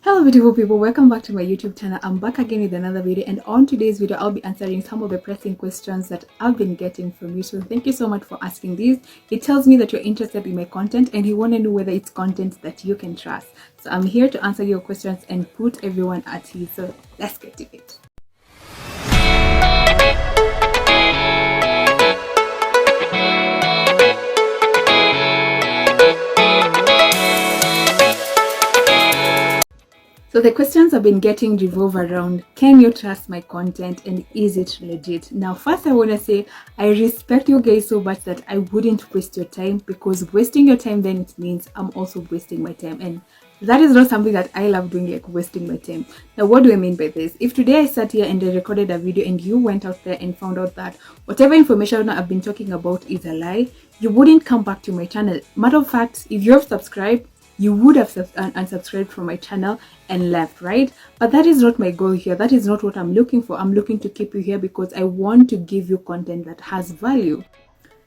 Hello beautiful people, welcome back to my YouTube channel. I'm back again with another video, and on today's video I'll be answering some of the pressing questions that I've been getting from you. So thank you so much for asking these. It tells me that you're interested in my content and you want to know whether it's content that you can trust. So I'm here to answer your questions and put everyone at ease. So let's get to it. So the questions I've been getting revolve around, can you trust my content and is it legit? Now, first I want to say I respect you guys so much that I wouldn't waste your time, because wasting your time then it means I'm also wasting my time, and that is not something that I love doing, like wasting my time. Now, what do I mean by this? If today I sat here and I recorded a video and you went out there and found out that whatever information I've been talking about is a lie, you wouldn't come back to my channel. Matter of fact, if you've subscribed, you would have unsubscribed from my channel and left, right? But that is not my goal here. That is not what I'm looking for. I'm looking to keep you here because I want to give you content that has value.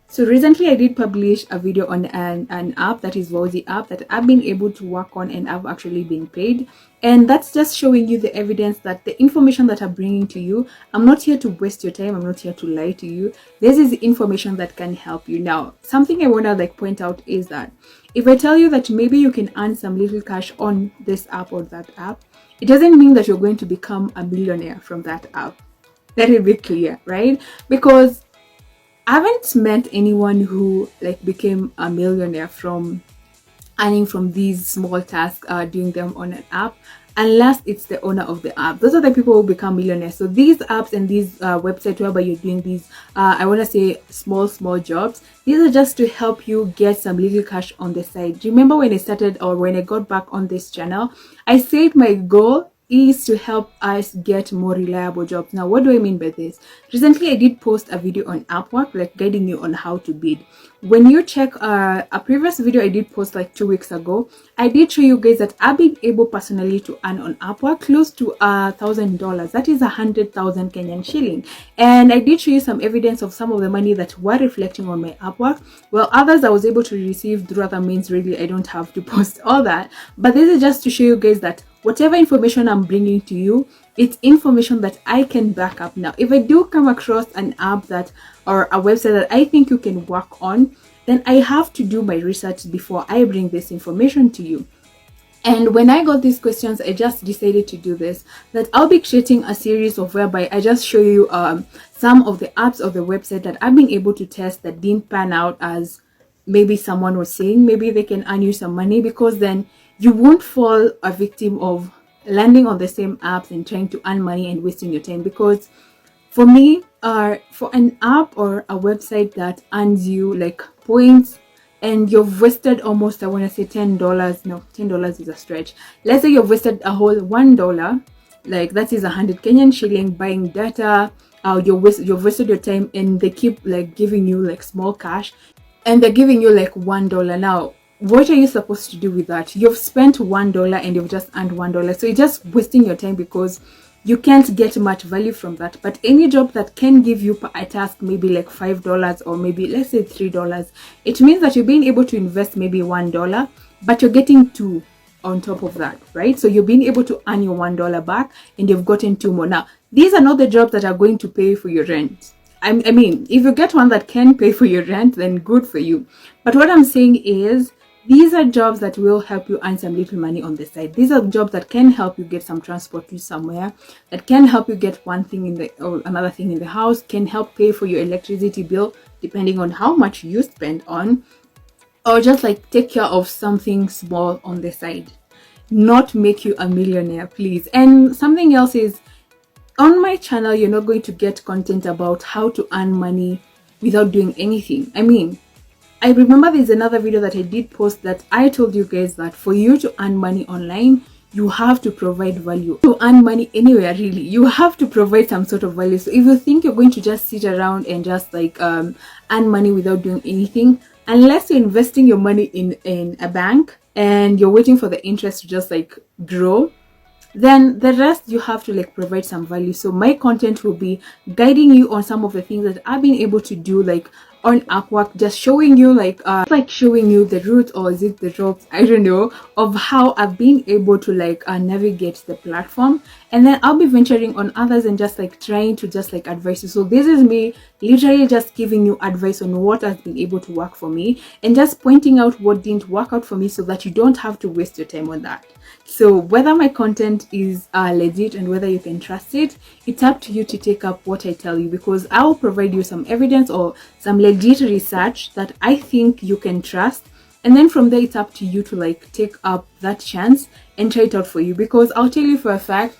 So recently I did publish a video on an app, that is Vozy app, that I've been able to work on and I've actually been paid. And that's just showing you the evidence that the information that I'm bringing to you, I'm not here to waste your time. I'm not here to lie to you. This is information that can help you. Now, something I want to point out is that if I tell you that maybe you can earn some little cash on this app or that app, it doesn't mean that you're going to become a millionaire from that app. Let it be clear, right? Because I haven't met anyone who became a millionaire from earning from these small tasks, doing them on an app, unless it's the owner of the app. Those are the people who become millionaires. So these apps and these websites whereby you're doing these, I want to say small jobs, these are just to help you get some little cash on the side. Do you remember when I started, or when I got back on this channel, I said my goal is to help us get more reliable jobs. Now, what do I mean by this? Recently I did post a video on Upwork, guiding you on how to bid. When you check a previous video I did post 2 weeks ago, I did show you guys that I've been able personally to earn on Upwork close to $1,000. That is 100,000 Kenyan shilling. And I did show you some evidence of some of the money that were reflecting on my Upwork. Well, others I was able to receive through other means. Really, I don't have to post all that, but this is just to show you guys that whatever information I'm bringing to you, it's information that I can back up. Now, if I do come across an app that, or a website that I think you can work on, then I have to do my research before I bring this information to you. And when I got these questions, I just decided to do this, that I'll be creating a series of whereby I just show you some of the apps of the website that I've been able to test that didn't pan out as maybe someone was saying. Maybe they can earn you some money, because then you won't fall a victim of landing on the same apps and trying to earn money and wasting your time. Because for me, for an app or a website that earns you points, and you've wasted almost, I want to say $10. No, $10 is a stretch. Let's say you've wasted a whole $1, that is 100 Kenyan shilling buying data. You've wasted your time, and they keep giving you small cash, and they're giving you $1. Now, what are you supposed to do with that? You've spent $1 and you've just earned $1. So you're just wasting your time, because you can't get much value from that. But any job that can give you per task maybe $5, or maybe let's say $3, it means that you're being able to invest maybe $1, but you're getting 2 on top of that, right? So you're being able to earn your $1 back, and you've gotten 2 more. Now, these are not the jobs that are going to pay for your rent. I mean, if you get one that can pay for your rent, then good for you. But what I'm saying is, these are jobs that will help you earn some little money on the side. These are jobs that can help you get some transport to somewhere, that can help you get one thing or another thing in the house, can help pay for your electricity bill depending on how much you spend on, or just take care of something small on the side, not make you a millionaire, please. And something else is, on my channel you're not going to get content about how to earn money without doing anything. I remember there's another video that I did post that I told you guys that for you to earn money online, you have to provide value. To earn money anywhere, really, you have to provide some sort of value. So if you think you're going to just sit around and just earn money without doing anything, unless you're investing your money in a bank and you're waiting for the interest to just grow, then the rest you have to provide some value. So my content will be guiding you on some of the things that I've been able to do on Upwork, just showing you like showing you the route, or is it the ropes, I don't know, of how I've been able to navigate the platform. And then I'll be venturing on others and just like trying to just like advise you. So this is me literally just giving you advice on what has been able to work for me, and just pointing out what didn't work out for me, so that you don't have to waste your time on that. So whether my content is legit and whether you can trust it, it's up to you to take up what I tell you, because I will provide you some evidence or some legit research that I think you can trust. And then from there, it's up to you to like take up that chance and try it out for you. Because I'll tell you for a fact,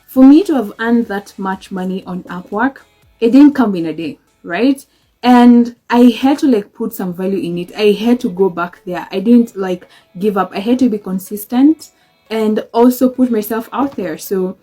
for me to have earned that much money on Upwork, it didn't come in a day, right? And I had to like put some value in it. I had to go back there. I didn't like give up. I had to be consistent and also put myself out there. So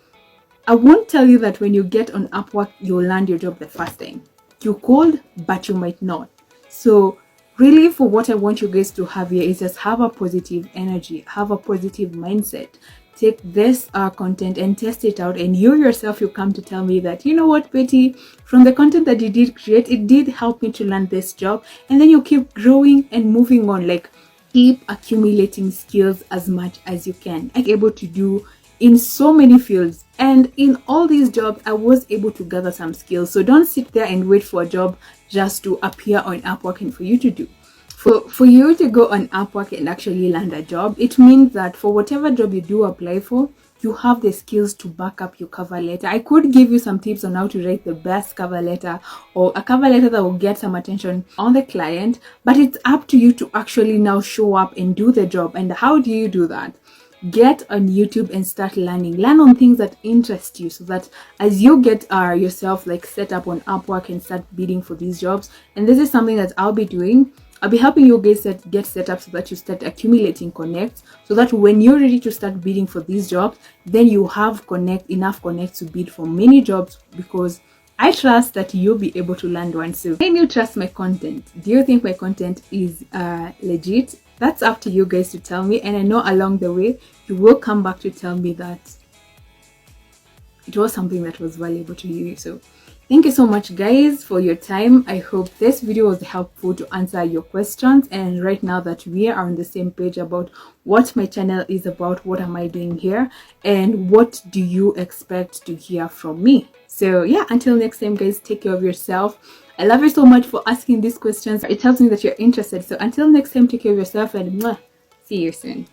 I won't tell you that when you get on Upwork, you'll land your job the first time. You could, but you might not. So really, for what I want you guys to have here is just have a positive energy, have a positive mindset. Take this content and test it out, and you yourself, you come to tell me that, you know what, Betty, from the content that you did create, it did help me to land this job. And then you keep growing and moving on. Like, keep accumulating skills as much as you can. I'm able to do in so many fields, and in all these jobs I was able to gather some skills. So don't sit there and wait for a job just to appear on Upwork and for you to do. For you to go on Upwork and actually land a job, it means that for whatever job you do apply for, you have the skills to back up your cover letter. I could give you some tips on how to write the best cover letter, or a cover letter that will get some attention on the client, but it's up to you to actually now show up and do the job. And how do you do that? Get on YouTube and start learning. Learn on things that interest you, so that as you get yourself like set up on Upwork and start bidding for these jobs, and this is something that I'll be doing. I'll be helping you guys get set up so that you start accumulating connects, so that when you're ready to start bidding for these jobs, then you have enough connects to bid for many jobs, because I trust that you'll be able to land one. So can you trust my content? Do you think my content is legit? That's up to you guys to tell me, and I know along the way you will come back to tell me that it was something that was valuable to you. So thank you so much guys for your time. I hope this video was helpful to answer your questions, and right now that we are on the same page about what my channel is about, what am I doing here, and what do you expect to hear from me. So yeah, until next time guys, take care of yourself. I love you so much for asking these questions. It tells me that you're interested. So until next time, take care of yourself, and see you soon.